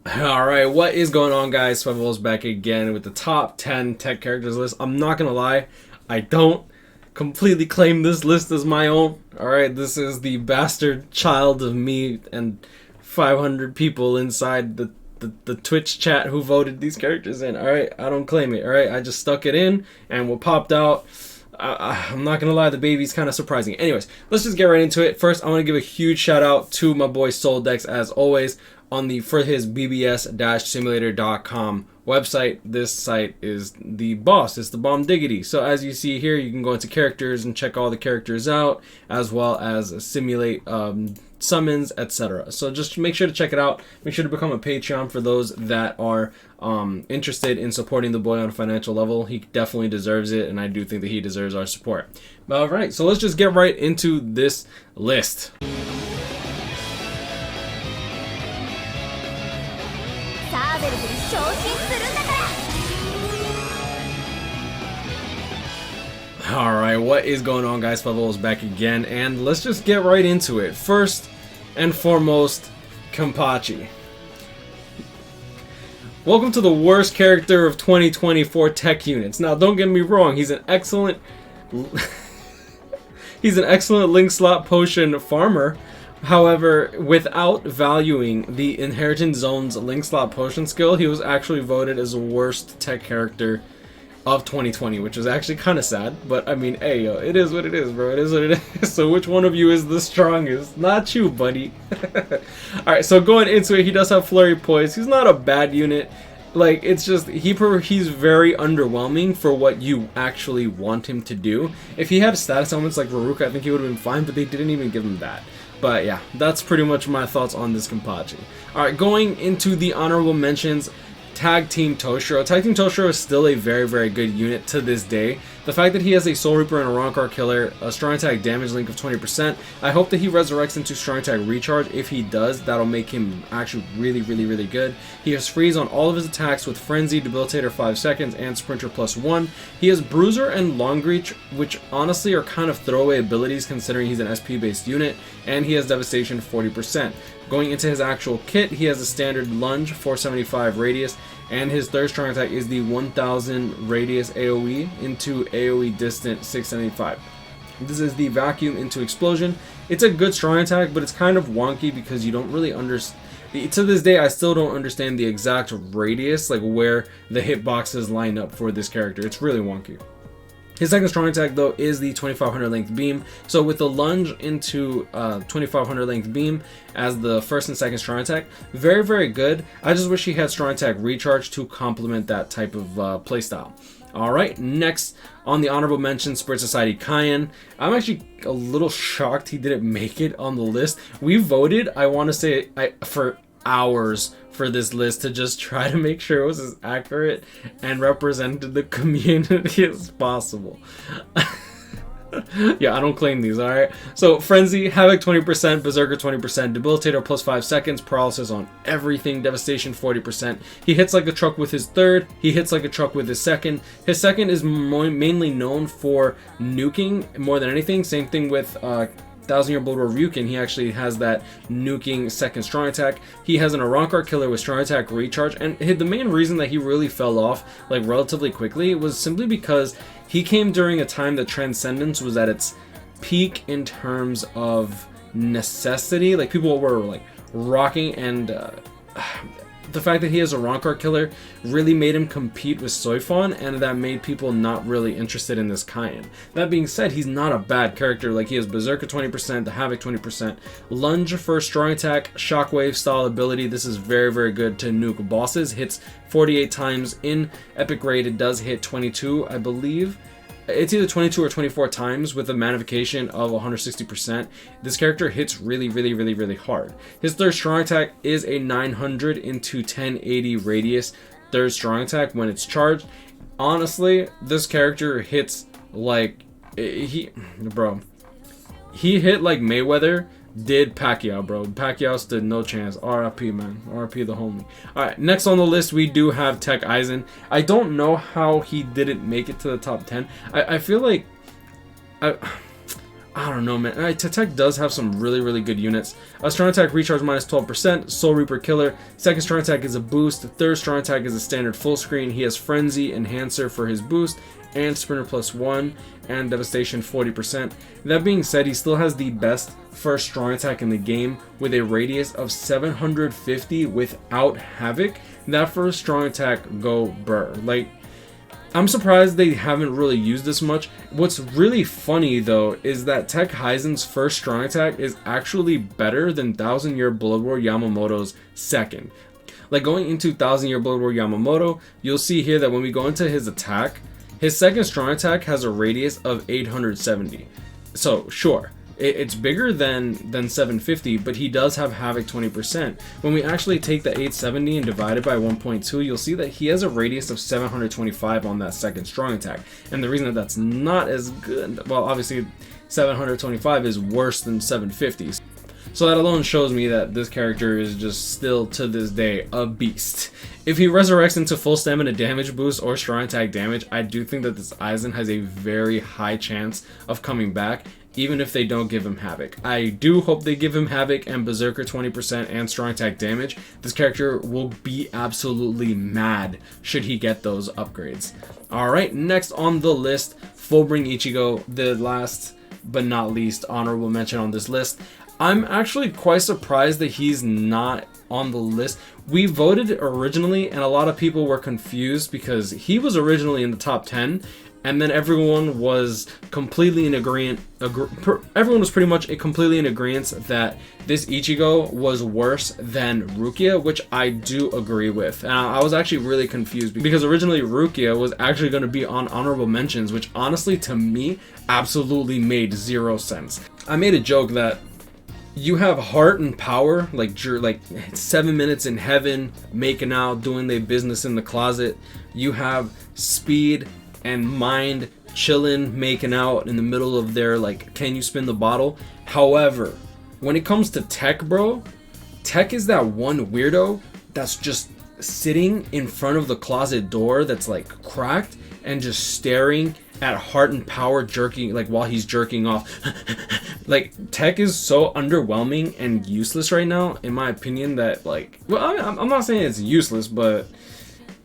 Alright, what is going on, guys? SpitefulHopes back again with the top 10 tech characters list. I'm not gonna lie, I don't completely claim this list as my own. Alright, this is the bastard child of me and 500 people inside the Twitch chat who voted these characters in. Alright, I don't claim it. Alright, I just stuck it in and what popped out. I'm not gonna lie, the baby's kind of surprising. Anyways, let's just get right into it. First, I want to give a huge shout out to my boy Soldex, as always, for his bbs-simulator.com website. This site is the boss. It's the bomb diggity. So as you see here, you can go into characters and check all the characters out, as well as simulate summons, etc. So just make sure to check it out. Make sure to become a Patreon for those that are interested in supporting the boy on a financial level. He definitely deserves it, and I do think that he deserves our support. All right, so let's just get right into this list. Alright, what is going on, guys? SpitefulHopes back again, and let's just get right into it. First and foremost, Kenpachi. Welcome to the worst character of 2024 tech units. Now, don't get me wrong, he's an excellent link slot potion farmer. However, without valuing the Inheritance Zone's link slot potion skill, he was actually voted as the worst tech character of 2020, which is actually kind of sad. But I mean, hey, yo, it is what it is, bro. It is what it is. So which one of you is the strongest? Not you, buddy. Alright, so going into it, he does have Flurry Poise. He's not a bad unit. Like, it's just, he's very underwhelming for what you actually want him to do. If he had status elements like Ruruka, I think he would have been fine, but they didn't even give him that. But yeah, that's pretty much my thoughts on this Kenpachi. Alright, going into the honorable mentions, Tag Team Toshiro. Tag Team Toshiro is still a very, very good unit to this day. The fact that he has a Soul Reaper and a Rancor Killer, a strong attack damage link of 20%, I hope that he resurrects into strong attack recharge. If he does, that'll make him actually really, really, really good. He has freeze on all of his attacks with Frenzy, Debilitator 5 seconds, and Sprinter +1. He has Bruiser and Long Reach, which honestly are kind of throwaway abilities considering he's an SP based unit, and he has Devastation 40%. Going into his actual kit, he has a standard lunge, 475 radius, and his third strong attack is the 1000 radius AoE into AoE distant 675. This is the vacuum into explosion. It's a good strong attack, but it's kind of wonky because you don't really understand. To this day, I still don't understand the exact radius, like where the hitboxes line up for this character. It's really wonky. His second strong attack, though, is the 2500 length beam. So with the lunge into 2500 length beam as the first and second strong attack, very, very good. I just wish he had strong attack recharge to complement that type of playstyle. Alright, next on the honorable mention, Spirit Society Cayenne. I'm actually a little shocked he didn't make it on the list. We voted, I want to say, for hours for this list to just try to make sure it was as accurate and represented the community as possible. Yeah, I don't claim these, alright? So, Frenzy, Havoc 20%, Berserker 20%, Debilitator +5 seconds, Paralysis on everything, Devastation 40%. He hits like a truck with his third, he hits like a truck with his second. His second is mainly known for nuking more than anything. Same thing with 1000-Year Blood War Ryukin. He actually has that nuking second strong attack. He has an Rancor Killer with strong attack recharge, and the main reason that he really fell off like relatively quickly was simply because he came during a time that Transcendence was at its peak in terms of necessity. Like, people were like rocking, and the fact that he has a Rancor Killer really made him compete with Soifon, and that made people not really interested in this Cayenne. That being said, he's not a bad character. Like, he has Berserker 20%, the Havoc 20%, Lunge for strong attack, Shockwave style ability. This is very, very good to nuke bosses. Hits 48 times. In Epic Raid, it does hit 22, I believe. It's either 22 or 24 times with a magnification of 160%. This character hits really, really, really, really hard. His third strong attack is a 900 into 1080 radius third strong attack when it's charged. Honestly, this character hits like he hit like Mayweather did Pacquiao, bro. Pacquiao stood no chance. RIP, man. RIP the homie. Alright, next on the list, we do have Tech Heisen. I don't know how he didn't make it to the top 10. I feel like I don't know, man. Tech does have some really good units. Strong attack recharge minus 12%, Soul Reaper killer. Second strong attack is a boost. Third strong attack is a standard full screen. He has Frenzy Enhancer for his boost, and Sprinter +1, and Devastation 40%. That being said, he still has the best first strong attack in the game with a radius of 750 without Havoc. That first strong attack go burr. Like, I'm surprised they haven't really used this much. What's really funny though is that Tech Heisen's first strong attack is actually better than 1000 Year Blood War Yamamoto's second. Like, going into 1000 Year Blood War Yamamoto, you'll see here that when we go into his attack, his second strong attack has a radius of 870. So sure, it's bigger than 750, but he does have Havoc 20%. When we actually take the 870 and divide it by 1.2, you'll see that he has a radius of 725 on that second strong attack. And the reason that that's not as good, well, obviously 725 is worse than 750. So that alone shows me that this character is just still, to this day, a beast. If he resurrects into full stamina damage boost or strong attack damage, I do think that this Eisen has a very high chance of coming back, even if they don't give him Havoc. I do hope they give him Havoc and Berserker 20% and strong attack damage. This character will be absolutely mad should he get those upgrades. Alright, next on the list, Fullbring Ichigo, the last but not least honorable mention on this list. I'm actually quite surprised that he's not on the list. We voted originally and a lot of people were confused because he was originally in the top 10, and then everyone was completely in agreement. Everyone was pretty much completely in agreement that this Ichigo was worse than Rukia, which I do agree with. And I was actually really confused because originally Rukia was actually going to be on honorable mentions, which honestly to me absolutely made zero sense. I made a joke that you have heart and power, like 7 minutes in heaven, making out, doing their business in the closet. You have speed and mind, chilling, making out in the middle of their, like, can you spin the bottle? However, when it comes to Tech, bro, Tech is that one weirdo that's just sitting in front of the closet door that's like cracked and just staring at heart and power jerking, like while he's jerking off. Like, Tech is so underwhelming and useless right now, in my opinion, that, like, well, I'm not saying it's useless, but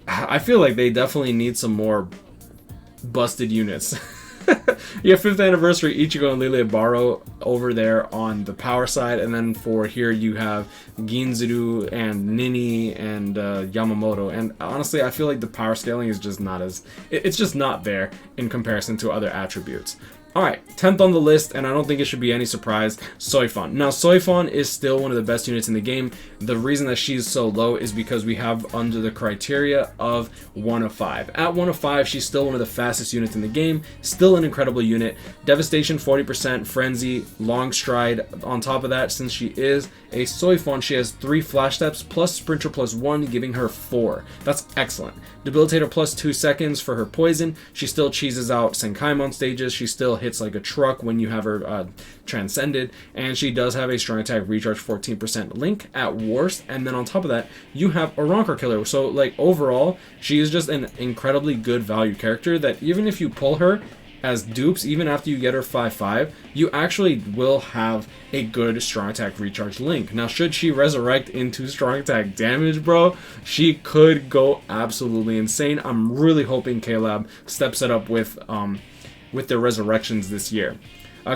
I feel like they definitely need some more busted units. Yeah, 5th anniversary Ichigo and Lilia Baro over there on the power side, and then for here you have Ginzuru and Nini and Yamamoto. And honestly, I feel like the power scaling is just not as, it's just not there in comparison to other attributes. Alright, 10th on the list, and I don't think it should be any surprise, Soifon. Now, Soifon is still one of the best units in the game. The reason that she's so low is because we have under the criteria of 1 of 5. At 1 of 5, she's still one of the fastest units in the game, still an incredible unit. Devastation 40%, Frenzy, Long Stride. On top of that, since she is a Soifon, she has 3 Flash Steps plus Sprinter +1, giving her 4. That's excellent. Debilitator +2 seconds for her poison. She still cheeses out Senkaimon stages. She still hits like a truck when you have her transcended, and she does have a strong attack recharge 14% link at worst. And then on top of that, you have a Rancor killer. So, like, overall, she is just an incredibly good value character that even if you pull her as dupes, even after you get her 5/5, you actually will have a good strong attack recharge link. Now, should she resurrect into strong attack damage, bro, she could go absolutely insane. I'm really hoping K-Lab steps it up with their resurrections this year.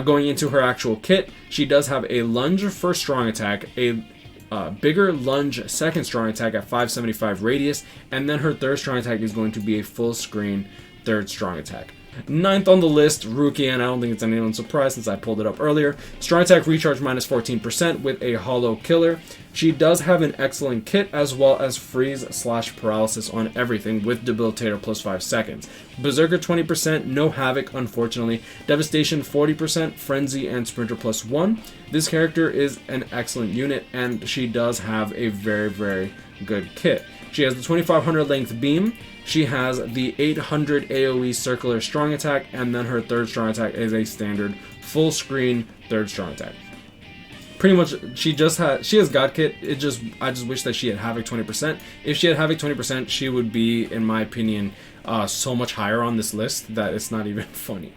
Going into her actual kit, she does have a lunge for strong attack, a bigger lunge second strong attack at 575 radius, and then her third strong attack is going to be a full screen third strong attack. 9th on the list, Rukia, and I don't think it's anyone's surprise since I pulled it up earlier. Strong attack recharge minus 14% with a hollow killer. She does have an excellent kit as well as freeze/paralysis on everything with debilitator +5 seconds. Berserker 20%, no Havoc unfortunately. Devastation 40%, Frenzy and Sprinter +1. This character is an excellent unit and she does have a very good kit. She has the 2500 length beam. She has the 800 AoE circular strong attack, and then her third strong attack is a standard full screen third strong attack. Pretty much, she has God Kit. I just wish that she had Havoc 20%. If she had Havoc 20%, she would be, in my opinion, so much higher on this list that it's not even funny.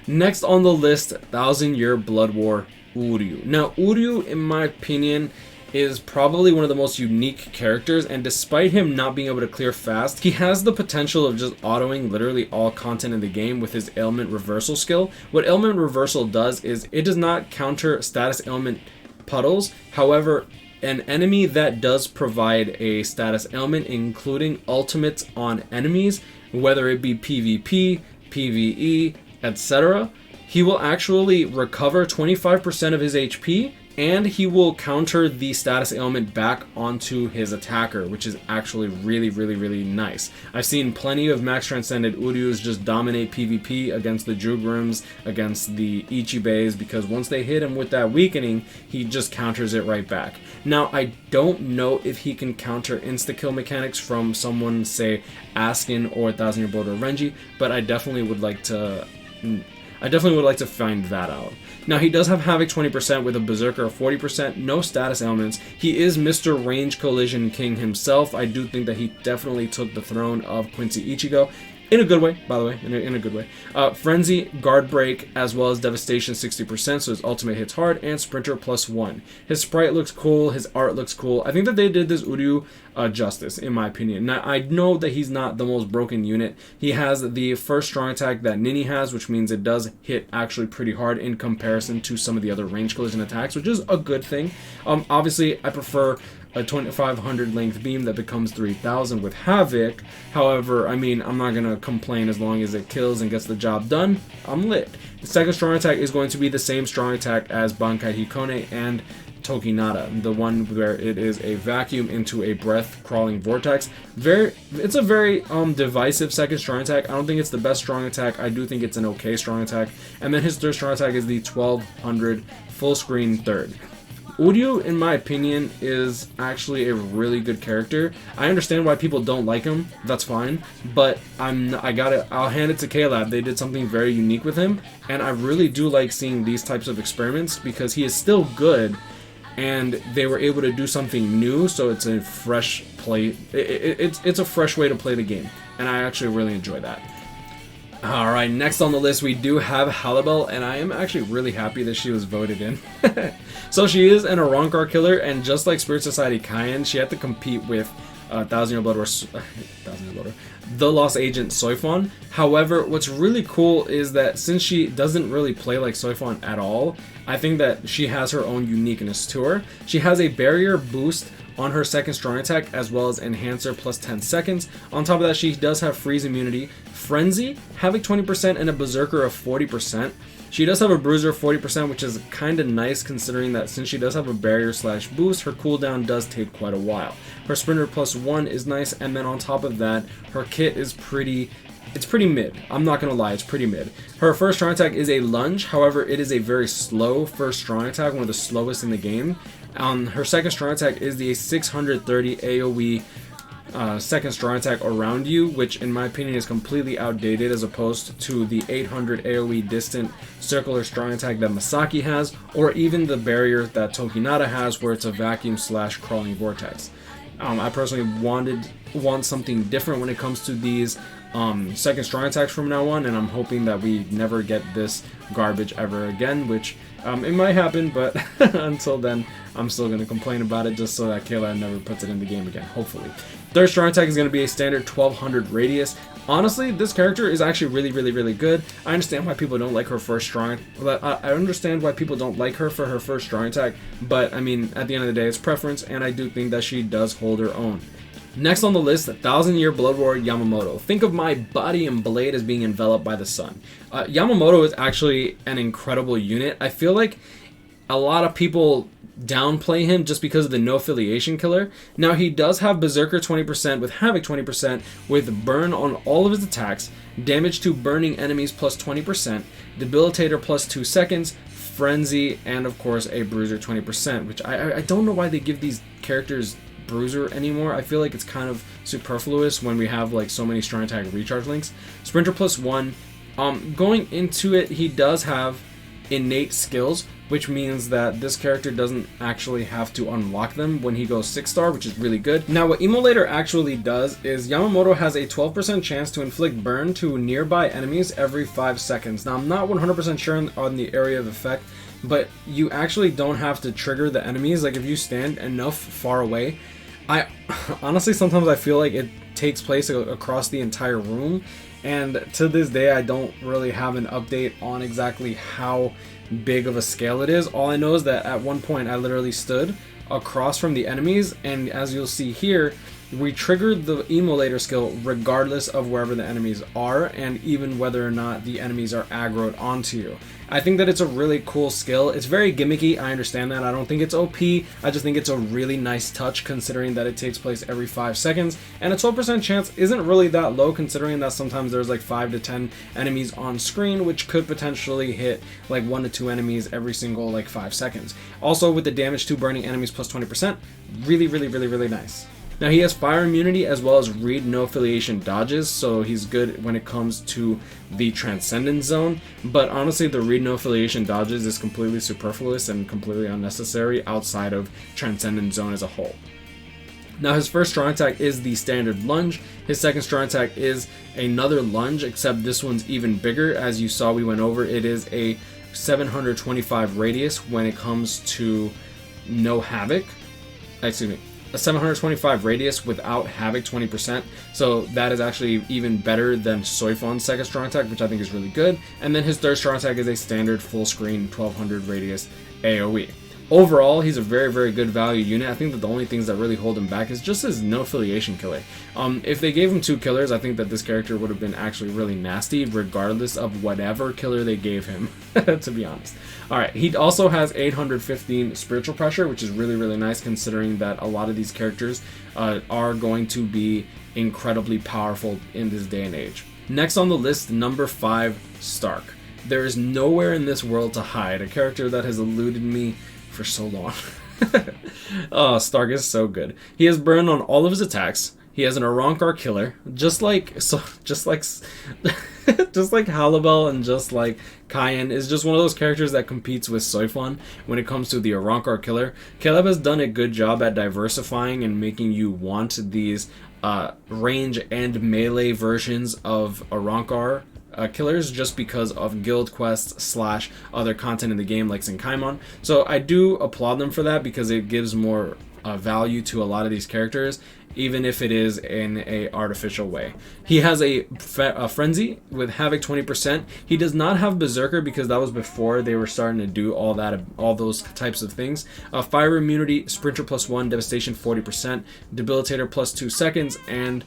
Next on the list, 1000-Year Blood War Uryu. Now, Uryu, in my opinion, is probably one of the most unique characters, and despite him not being able to clear fast, he has the potential of just autoing literally all content in the game with his ailment reversal skill. What ailment reversal does is it does not counter status ailment puddles. However, an enemy that does provide a status ailment, including ultimates on enemies, whether it be PvP, PvE, etc., he will actually recover 25% of his HP, and he will counter the status ailment back onto his attacker, which is actually really nice. I've seen plenty of max transcended Uryus just dominate PvP against the Jugrims, against the Ichibes, because once they hit him with that weakening, he just counters it right back. Now, I don't know if he can counter insta-kill mechanics from someone, say, Askin or 1000-Year Blood or Renji, but I definitely would like to find that out. Now, he does have Havoc 20% with a Berserker of 40%, no status ailments. He is Mr. Range Collision King himself. I do think that he definitely took the throne of Quincy Ichigo. In a good way, by the way, in a good way. Frenzy, Guard Break, as well as Devastation 60%, so his ultimate hits hard, and Sprinter +1. His sprite looks cool, his art looks cool. I think that they did this Uryu justice, in my opinion. Now, I know that he's not the most broken unit. He has the first strong attack that Nini has, which means it does hit actually pretty hard in comparison to some of the other range collision attacks, which is a good thing. Obviously, I prefer a 2500 length beam that becomes 3000 with Havoc. However, I mean, I'm not going to complain as long as it kills and gets the job done. I'm lit. The second strong attack is going to be the same strong attack as Bankai Hikone and Tokinata, the one where it is a vacuum into a breath crawling vortex. It's a very divisive second strong attack. I don't think it's the best strong attack. I do think it's an okay strong attack. And then his third strong attack is the 1200 full screen third. Uryu, in my opinion, is actually a really good character. I understand why people don't like him. That's fine, but I'll hand it to K-Lab. They did something very unique with him, and I really do like seeing these types of experiments because he is still good, and they were able to do something new. So it's a fresh play. It's a fresh way to play the game, and I actually really enjoy that. Alright, next on the list we do have Halibut, and I am actually really happy that she was voted in. So she is an Arrancar killer, and just like Spirit Society Cayenne, she had to compete with 1000-Year Blood War, the Lost Agent Soifon. However, what's really cool is that since she doesn't really play like Soifon at all, I think that she has her own uniqueness to her. She has a barrier boost on her second strong attack, as well as Enhancer plus 10 seconds. On top of that, she does have freeze immunity, Frenzy, Havoc 20%, and a Berserker of 40%. She does have a Bruiser of 40%, which is kind of nice considering that since she does have a barrier slash boost, her cooldown does take quite a while. Her Sprinter +1 is nice, and then on top of that, her kit is pretty mid. I'm not gonna lie, it's pretty mid. Her first strong attack is a lunge, however, it is a very slow first strong attack, one of the slowest in the game. Her second strong attack is the 630 AoE second strong attack around you, which in my opinion is completely outdated as opposed to the 800 AoE distant circular strong attack that Masaki has, or even the barrier that Tokinata has, where it's a vacuum slash crawling vortex. I personally want something different when it comes to these second strong attacks from now on, and I'm hoping that we never get this garbage ever again, which it might happen, but until then, I'm still going to complain about it just so that Kayla never puts it in the game again, hopefully. Third strong attack is going to be a standard 1200 radius. Honestly, this character is actually really good. I understand why people don't like her first strong. I understand why people don't like her for her first strong attack, but I mean, at the end of the day, it's preference, and I do think that she does hold her own. Next on the list, 1000-Year Blood War Yamamoto. Think of my body and blade as being enveloped by the sun. Yamamoto is actually an incredible unit. I feel like a lot of people downplay him just because of the no affiliation killer. Now, he does have Berserker 20% with Havoc 20% with burn on all of his attacks, damage to burning enemies plus 20%, debilitator plus 2 seconds, frenzy, and of course a bruiser 20%, which I don't know why they give these characters bruiser anymore. I feel like it's kind of superfluous when we have like so many strong attack recharge links. Sprinter +1. Going into it, he does have innate skills, which means that this character doesn't actually have to unlock them when he goes 6-star, which is really good. Now what Immolator actually does is Yamamoto has a 12% chance to inflict burn to nearby enemies every 5 seconds. Now I'm not 100% sure on the area of effect, but you actually don't have to trigger the enemies. Like if you stand enough far away, I honestly sometimes I feel like it takes place across the entire room, and to this day I don't really have an update on exactly how big of a scale it is. All I know is that at one point I literally stood across from the enemies, and as you'll see here, we triggered the Immolator skill regardless of wherever the enemies are, and even whether or not the enemies are aggroed onto you. I think that it's a really cool skill. It's very gimmicky, I understand that. I don't think it's OP, I just think it's a really nice touch considering that it takes place every 5 seconds, and a 12% chance isn't really that low considering that sometimes there's like 5 to 10 enemies on screen, which could potentially hit like 1 to 2 enemies every single like 5 seconds. Also with the damage to burning enemies plus 20%, really nice. Now he has fire immunity as well as read no affiliation dodges, so he's good when it comes to the Transcendence Zone, but honestly the read no affiliation dodges is completely superfluous and completely unnecessary outside of Transcendence Zone as a whole. Now his first strong attack is the standard lunge, his second strong attack is another lunge, except this one's even bigger. As you saw we went over, it is a 725 radius when it comes to no havoc, excuse me, a 725 radius without havoc 20%, so that is actually even better than Soifon's second strong attack, which I think is really good. And then his third strong attack is a standard full screen 1200 radius AoE. Overall, he's a very good value unit. I think that the only things that really hold him back is just his no affiliation killer. If they gave him 2 killers, I think that this character would have been actually really nasty regardless of whatever killer they gave him, to be honest. Alright, he also has 815 spiritual pressure, which is really nice considering that a lot of these characters are going to be incredibly powerful in this day and age. Next on the list, number 5, Stark. There is nowhere in this world to hide, a character that has eluded me for so long. Oh, Stark is so good. He has burn on all of his attacks. He has an Arankar killer, just like Halibut and just like Cayenne is just one of those characters that competes with Soifon when it comes to the Arankar killer. Caleb has done a good job at diversifying and making you want these range and melee versions of Arankar killers just because of guild quests / other content in the game like Senkaimon. So I do applaud them for that because it gives more value to a lot of these characters, even if it is in a artificial way. He has a Frenzy with Havoc 20%. He does not have Berserker because that was before they were starting to do all those types of things. Fire Immunity, Sprinter +1, Devastation 40%, Debilitator +2 seconds, and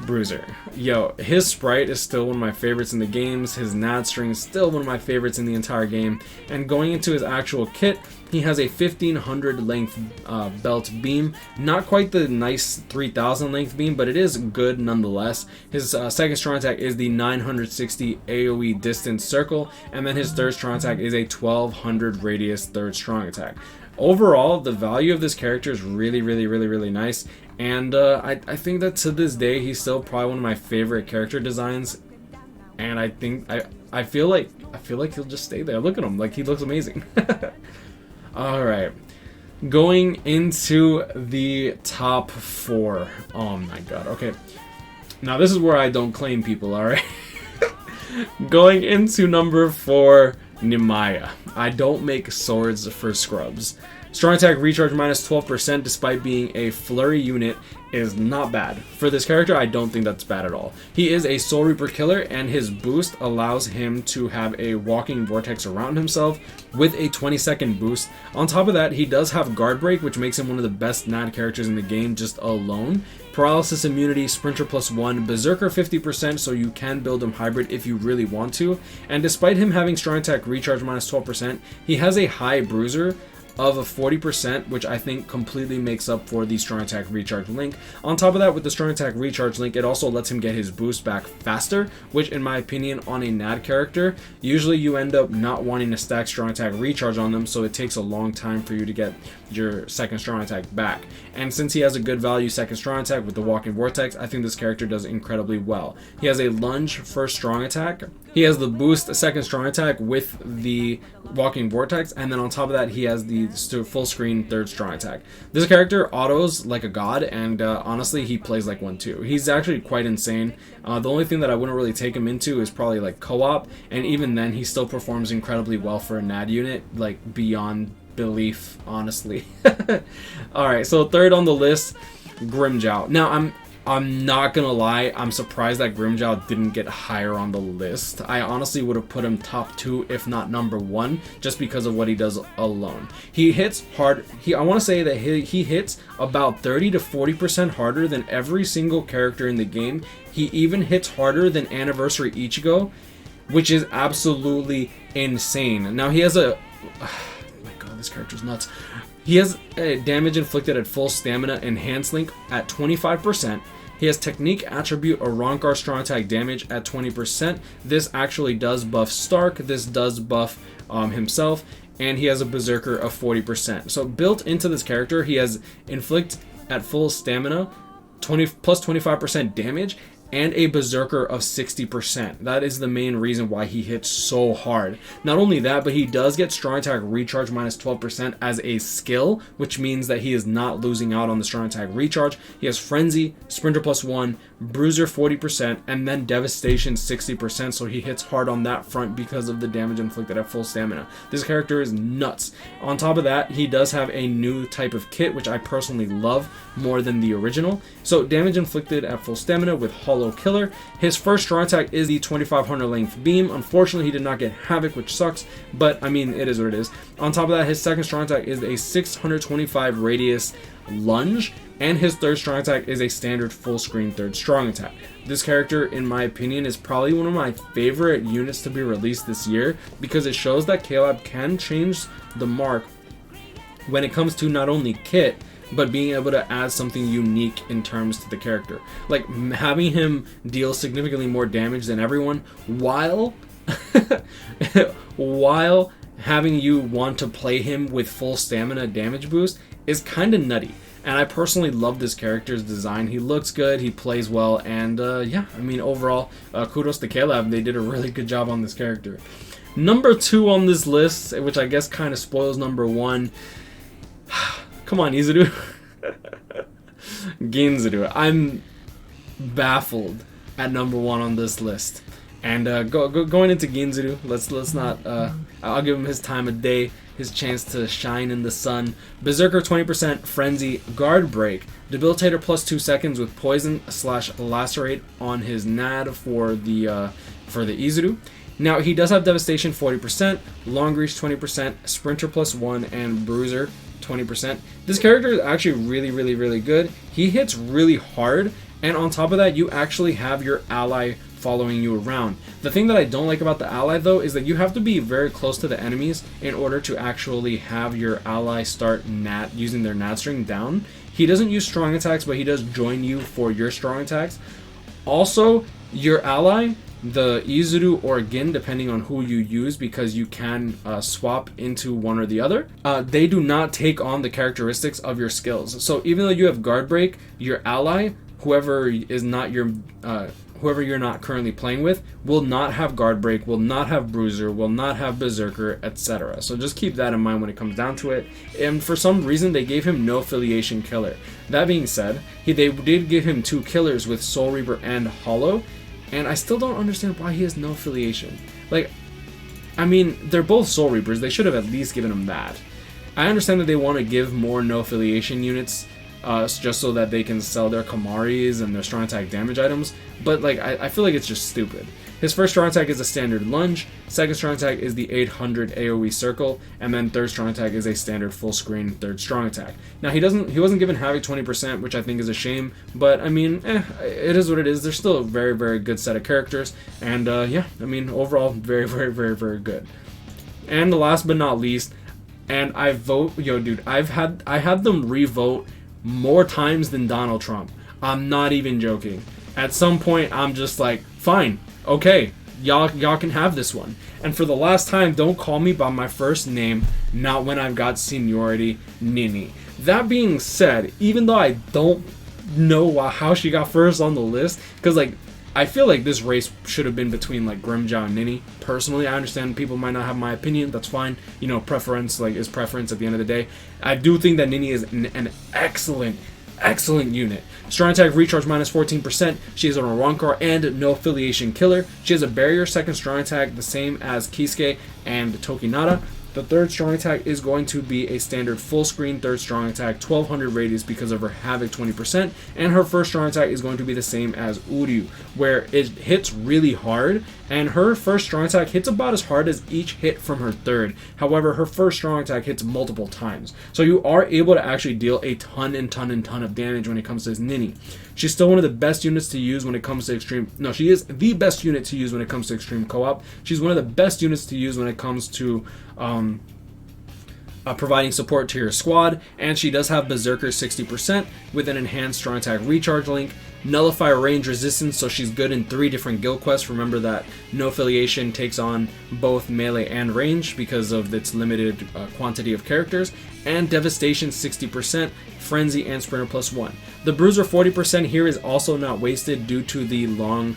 Bruiser. Yo, his sprite is still one of my favorites in the games. His Nad string is still one of my favorites in the entire game. And going into his actual kit, he has a 1500 length belt beam. Not quite the nice 3000 length beam, but it is good nonetheless. His second strong attack is the 960 AoE distance circle, and then his third strong attack is a 1200 radius third strong attack. Overall, the value of this character is really nice, and I think that to this day he's still probably one of my favorite character designs, and I think I feel like he'll just stay there. Look at him, like he looks amazing. All right, going into the top 4. Oh my god. Okay, now this is where I don't claim people. All right. Going into number 4, Nehemiah. I don't make swords for scrubs. Strong attack recharge minus 12% despite being a flurry unit is not bad. For this character, I don't think that's bad at all. He is a Soul Reaper killer, and his boost allows him to have a walking vortex around himself with a 20-second boost. On top of that, he does have Guard Break, which makes him one of the best NAD characters in the game just alone. Paralysis immunity, Sprinter +1, Berserker 50%, so you can build him hybrid if you really want to. And despite him having strong attack recharge minus 12%, he has a high bruiser. of a 40%, which I think completely makes up for the strong attack recharge link. On top of that, with the strong attack recharge link, it also lets him get his boost back faster, which in my opinion, on a NAD character, usually you end up not wanting to stack strong attack recharge on them, so it takes a long time for you to get your second strong attack back. And since he has a good value second strong attack with the walking vortex, I think this character does incredibly well. He has a lunge first strong attack, he has the boost second strong attack with the walking vortex, and then on top of that he has the full screen third strong attack. This character autos like a god, and honestly he plays like one too. He's actually quite insane. The only thing that I wouldn't really take him into is probably like co-op, and even then he still performs incredibly well for a NAD unit, like beyond belief, honestly. Alright, so third on the list, Grimjio. Now I'm not gonna lie, I'm surprised that Grimjio didn't get higher on the list. I honestly would have put him top 2 if not number 1, just because of what he does alone. He hits hard. I want to say that he hits about 30 to 40% harder than every single character in the game. He even hits harder than Anniversary Ichigo, which is absolutely insane. Now he has a this character's nuts. He has damage inflicted at full stamina enhanced link at 25%. He has technique attribute Arankar strong attack damage at 20%. This actually does buff Stark. This does buff himself. And he has a berserker of 40%. So built into this character, he has inflict at full stamina, plus 25% damage, and a berserker of 60%. That is the main reason why he hits so hard. Not only that, but he does get strong attack recharge minus 12% as a skill, which means that he is not losing out on the strong attack recharge. He has frenzy, sprinter plus 1, bruiser 40%, and then devastation 60%, so he hits hard on that front because of the damage inflicted at full stamina. This character is nuts. On top of that, he does have a new type of kit, which I personally love more than the original. So damage inflicted at full stamina with Hollow Killer. His first strong attack is the 2500 length beam. Unfortunately, he did not get Havoc, which sucks, but I mean, it is what it is. On top of that, his second strong attack is a 625 radius lunge, and his third strong attack is a standard full screen third strong attack. This character, in my opinion, is probably one of my favorite units to be released this year, because it shows that K-Lab can change the mark when it comes to not only kit, but being able to add something unique in terms to the character. Like having him deal significantly more damage than everyone, while while having you want to play him with full stamina damage boost is kind of nutty. And I personally love this character's design. He looks good, he plays well, and yeah, I mean, overall, kudos to K-Lab. They did a really good job on this character. Number 2 on this list, which I guess kind of spoils number 1. Come on, Izuru. Ginzuru. I'm baffled at number 1 on this list. And going into Ginzuru, let's not. I'll give him his time of day, his chance to shine in the sun. Berserker 20%, frenzy, guard break, debilitator plus 2 seconds with poison / lacerate on his NAD for the Izuru. Now he does have devastation 40%, long reach 20%, sprinter plus 1, and bruiser 20%. This character is actually really good. He hits really hard, and on top of that, you actually have your ally following you around. The thing that I don't like about the ally though is that you have to be very close to the enemies in order to actually have your ally start using their NAD string down. He doesn't use strong attacks, but he does join you for your strong attacks. Also, your ally, the Izuru or Gin, depending on who you use, because you can swap into one or the other, they do not take on the characteristics of your skills. So even though you have guard break, your ally, whoever is not your whoever you're not currently playing with, will not have guard break, will not have bruiser, will not have berserker, etc. So just keep that in mind when it comes down to it. And for some reason, they gave him no affiliation killer. That being said, they did give him 2 killers with Soul Reaper and Hollow, and I still don't understand why he has no affiliation. Like, I mean, they're both Soul Reapers. They should have at least given him that. I understand that they want to give more no affiliation units just so that they can sell their Kamaris and their strong attack damage items, but like I feel like it's just stupid. His first strong attack is a standard lunge, second strong attack is the 800 AoE circle, and then third strong attack is a standard full screen third strong attack. Now he wasn't given Havoc 20%, which I think is a shame, but I mean, it is what it is. They're still a very good set of characters, and yeah, I mean, overall very good. And last but not least, and I vote, yo, dude, I had them revote more times than Donald Trump. I'm not even joking. At some point, I'm just like, fine, okay, y'all can have this one. And for the last time, don't call me by my first name, not when I've got seniority, Nini. That being said, even though I don't know how she got first on the list, because like, I feel like this race should have been between like Grimjio and Nini. Personally, I understand people might not have my opinion. That's fine. You know, preference like is preference at the end of the day. I do think that Nini is an excellent unit. Strong attack recharge minus 14%. She is a Rankar and no affiliation killer. She has a barrier second strong attack, the same as Kisuke and Tokinata. The third strong attack is going to be a standard full screen third strong attack, 1200 radius because of her Havoc 20%, and her first strong attack is going to be the same as Uryu, where it hits really hard, and her first strong attack hits about as hard as each hit from her third. However, her first strong attack hits multiple times, so you are able to actually deal a ton of damage when it comes to this Nini. She's still one of the best units to use when it comes to extreme. No, she is the best unit to use when it comes to extreme co-op. She's one of the best units to use when it comes to providing support to your squad, and she does have Berserker 60% with an enhanced strong attack recharge link, nullify range resistance, so she's good in 3 different guild quests. Remember that no affiliation takes on both melee and range because of its limited quantity of characters, and devastation 60%, frenzy and sprinter +1. The bruiser 40% here is also not wasted due to the long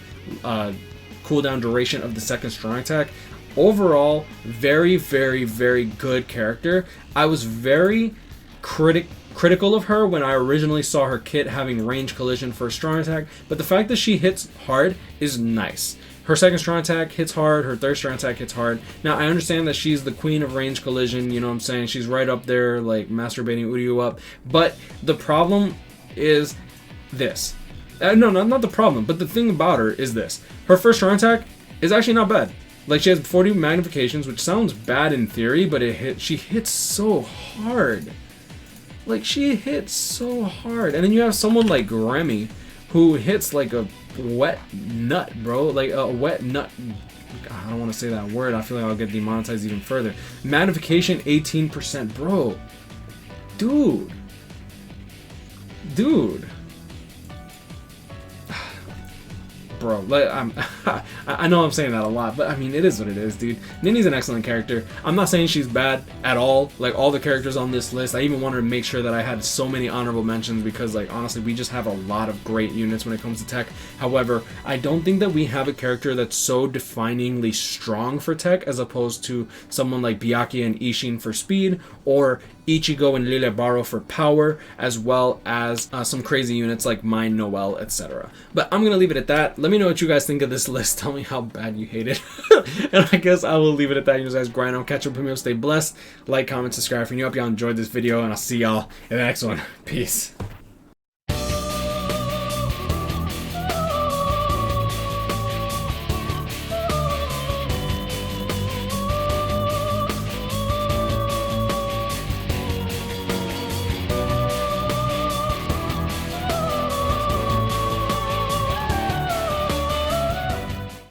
cooldown duration of the second strong attack. Overall, very good character. I was very critical of her when I originally saw her kit having range collision for a strong attack, but the fact that she hits hard is nice. Her second strong attack hits hard, her third strong attack hits hard. Now, I understand that she's the queen of range collision, you know what I'm saying? She's right up there, like, masturbating Uryu up. But the problem is this. No, not the problem, but the thing about her is this. Her first strong attack is actually not bad. Like, she has 40 magnifications, which sounds bad in theory, but she hits so hard. Like, she hits so hard. And then you have someone like Remy, who hits like a wet nut, bro. Like, a wet nut. I don't want to say that word. I feel like I'll get demonetized even further. Magnification 18%, bro. Dude. Bro, like, I know I'm saying that a lot, but I mean, it is what it is, dude. Nini's an excellent character. I'm not saying she's bad at all. Like, all the characters on this list, I even wanted to make sure that I had so many honorable mentions because, like, honestly, we just have a lot of great units when it comes to tech. However, I don't think that we have a character that's so definingly strong for tech as opposed to someone like Byakuya and Ishin for speed, or Ichigo and Lilebaro for power, as well as some crazy units like Mine, Noel, etc. But I'm going to leave it at that. Let me know what you guys think of this list. Tell me how bad you hate it. And I guess I will leave it at that. You guys grind on, catch up with me, stay blessed. Like, comment, subscribe if you're new. Hope y'all enjoyed this video, and I'll see y'all in the next one. Peace.